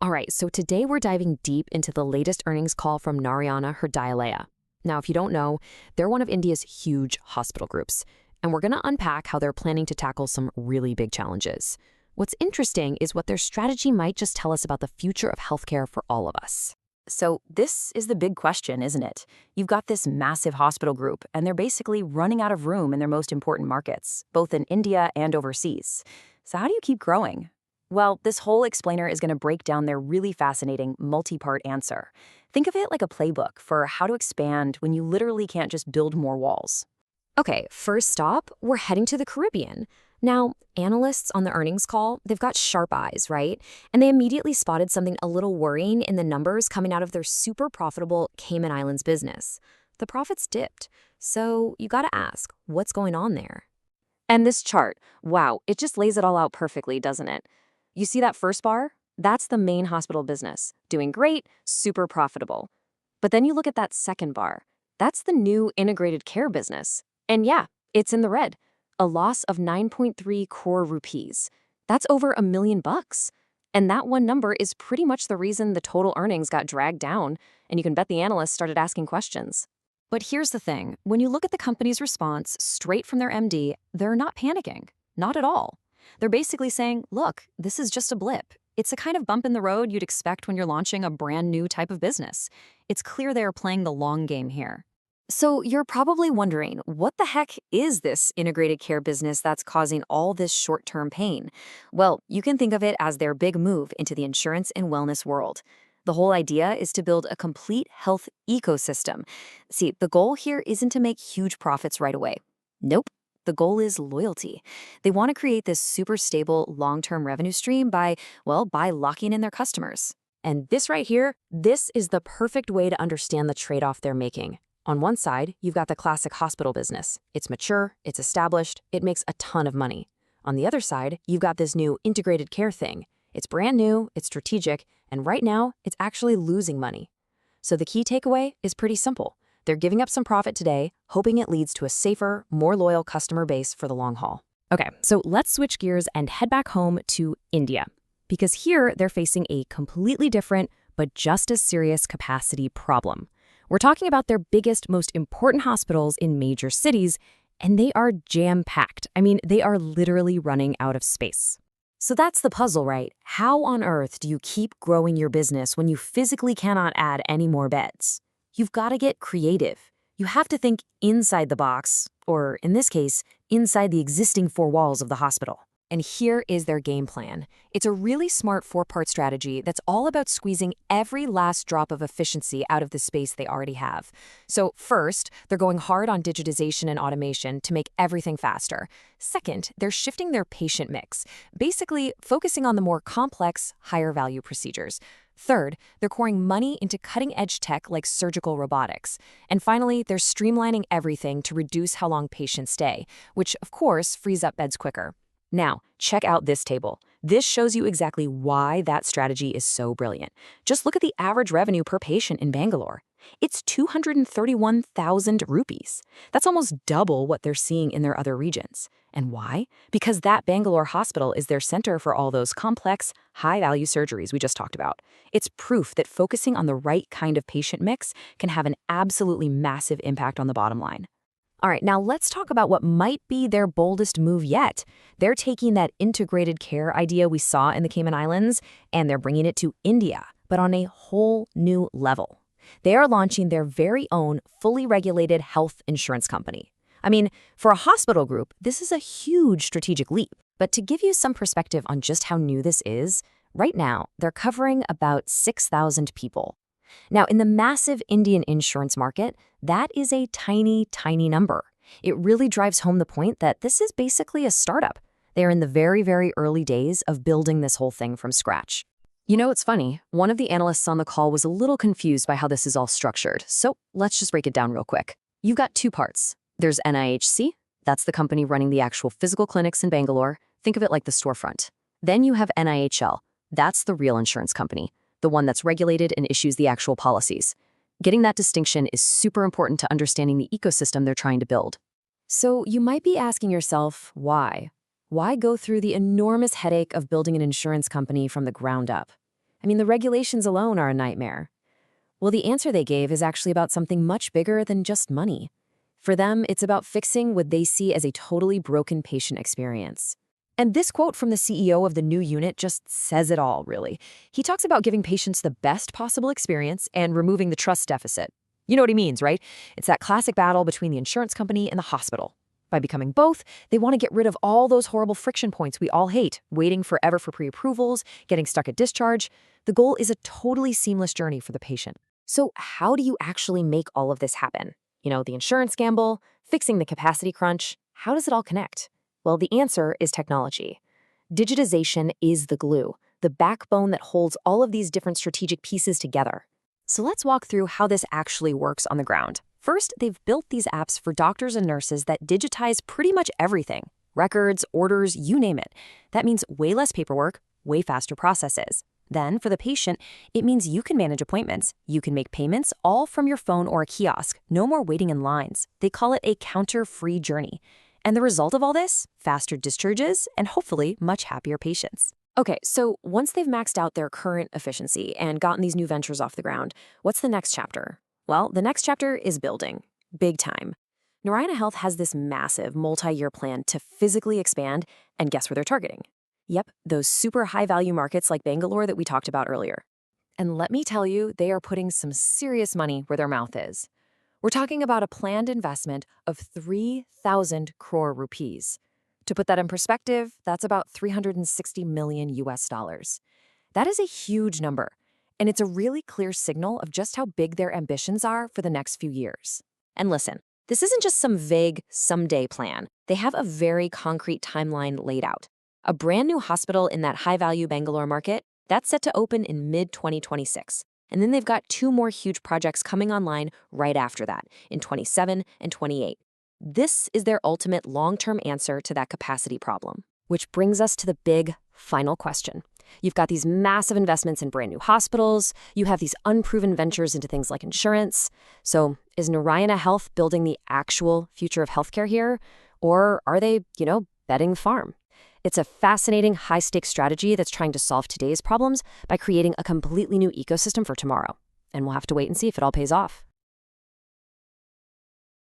All right, so today we're diving deep into the latest earnings call from Narayana Hrudalaya. Now, if you don't know, they're one of India's huge hospital groups, and we're going to unpack how they're planning to tackle some really big challenges. What's interesting is what their strategy might just tell us about the future of healthcare for all of us. So this is the big question, isn't it? You've got this massive hospital group, and they're basically running out of room in their most important markets, both in India and overseas. So how do you keep growing? Well, this whole explainer is going to break down their really fascinating multi-part answer. Think of it like a playbook for how to expand when you literally can't just build more walls. Okay, first stop, we're heading to the Caribbean. Now, analysts on the earnings call, they've got sharp eyes, right? And they immediately spotted something a little worrying in the numbers coming out of their super profitable Cayman Islands business. The profits dipped. So you gotta ask, what's going on there? And this chart, wow, it just lays it all out perfectly, doesn't it? You see that first bar? That's the main hospital business. Doing great, super profitable. But then you look at that second bar. That's the new integrated care business. And yeah, it's in the red. A loss of 9.3 crore rupees. That's over $1 million. And that one number is pretty much the reason the total earnings got dragged down, and you can bet the analysts started asking questions. But here's the thing. When you look at the company's response straight from their MD, they're not panicking. Not at all. They're basically saying, look, this is just a blip. It's a kind of bump in the road you'd expect when you're launching a brand new type of business. It's clear they are playing the long game here. So you're probably wondering, what the heck is this integrated care business that's causing all this short-term pain? Well, you can think of it as their big move into the insurance and wellness world. The whole idea is to build a complete health ecosystem. See, the goal here isn't to make huge profits right away. Nope. The goal is loyalty. They want to create this super stable long-term revenue stream by locking in their customers. And this right here, this is the perfect way to understand the trade-off they're making. On one side, you've got the classic hospital business. It's mature, it's established, it makes a ton of money. On the other side, you've got this new integrated care thing. It's brand new, it's strategic, and right now, it's actually losing money. So the key takeaway is pretty simple. They're giving up some profit today, hoping it leads to a safer, more loyal customer base for the long haul. Okay, so let's switch gears and head back home to India. Because here, they're facing a completely different, but just as serious capacity problem. We're talking about their biggest, most important hospitals in major cities, and they are jam-packed. I mean, they are literally running out of space. So that's the puzzle, right? How on earth do you keep growing your business when you physically cannot add any more beds? You've got to get creative. You have to think inside the box, or in this case, inside the existing four walls of the hospital. And here is their game plan. It's a really smart four-part strategy that's all about squeezing every last drop of efficiency out of the space they already have. So first, they're going hard on digitization and automation to make everything faster. Second, they're shifting their patient mix, basically focusing on the more complex, higher-value procedures. Third, they're pouring money into cutting-edge tech like surgical robotics. And finally, they're streamlining everything to reduce how long patients stay, which, of course, frees up beds quicker. Now, check out this table. This shows you exactly why that strategy is so brilliant. Just look at the average revenue per patient in Bangalore. It's 231,000 rupees. That's almost double what they're seeing in their other regions. And why? Because that Bangalore hospital is their center for all those complex, high-value surgeries we just talked about. It's proof that focusing on the right kind of patient mix can have an absolutely massive impact on the bottom line. All right, now let's talk about what might be their boldest move yet. They're taking that integrated care idea we saw in the Cayman Islands, and they're bringing it to India, but on a whole new level. They are launching their very own fully regulated health insurance company. I mean, for a hospital group, this is a huge strategic leap. But to give you some perspective on just how new this is, right now, they're covering about 6,000 people. Now, in the massive Indian insurance market, that is a tiny, tiny number. It really drives home the point that this is basically a startup. They're in the very, very early days of building this whole thing from scratch. You know, it's funny. One of the analysts on the call was a little confused by how this is all structured. So let's just break it down real quick. You've got two parts. There's NIHC. That's the company running the actual physical clinics in Bangalore. Think of it like the storefront. Then you have NIHL. That's the real insurance company, the one that's regulated and issues the actual policies. Getting that distinction is super important to understanding the ecosystem they're trying to build. So you might be asking yourself, why? Why go through the enormous headache of building an insurance company from the ground up? I mean, the regulations alone are a nightmare. Well, the answer they gave is actually about something much bigger than just money. For them, it's about fixing what they see as a totally broken patient experience. And this quote from the CEO of the new unit just says it all, really. He talks about giving patients the best possible experience and removing the trust deficit. You know what he means, right? It's that classic battle between the insurance company and the hospital. By becoming both, they want to get rid of all those horrible friction points we all hate, waiting forever for pre-approvals, getting stuck at discharge. The goal is a totally seamless journey for the patient. So how do you actually make all of this happen? You know, the insurance gamble, fixing the capacity crunch, how does it all connect? Well, the answer is technology. Digitization is the glue, the backbone that holds all of these different strategic pieces together. So let's walk through how this actually works on the ground. First, they've built these apps for doctors and nurses that digitize pretty much everything. Records, orders, you name it. That means way less paperwork, way faster processes. Then, for the patient, it means you can manage appointments. You can make payments all from your phone or a kiosk. No more waiting in lines. They call it a counter-free journey. And the result of all this? Faster discharges and hopefully much happier patients. Okay, so once they've maxed out their current efficiency and gotten these new ventures off the ground, what's the next chapter? Well, the next chapter is building. Big time. Narayana Health has this massive multi-year plan to physically expand, and guess where they're targeting? Yep, those super high-value markets like Bangalore that we talked about earlier. And let me tell you, they are putting some serious money where their mouth is. We're talking about a planned investment of 3,000 crore rupees. To put that in perspective, that's about 360 million US dollars. That is a huge number, and it's a really clear signal of just how big their ambitions are for the next few years. And listen, this isn't just some vague someday plan. They have a very concrete timeline laid out. A brand new hospital in that high-value Bangalore market, that's set to open in mid-2026. And then they've got 2 more huge projects coming online right after that, in 27 and 28. This is their ultimate long-term answer to that capacity problem. Which brings us to the big, final question. You've got these massive investments in brand new hospitals. You have these unproven ventures into things like insurance. So is Narayana Health building the actual future of healthcare here? Or are they, betting the farm? It's a fascinating, high-stakes strategy that's trying to solve today's problems by creating a completely new ecosystem for tomorrow. And we'll have to wait and see if it all pays off.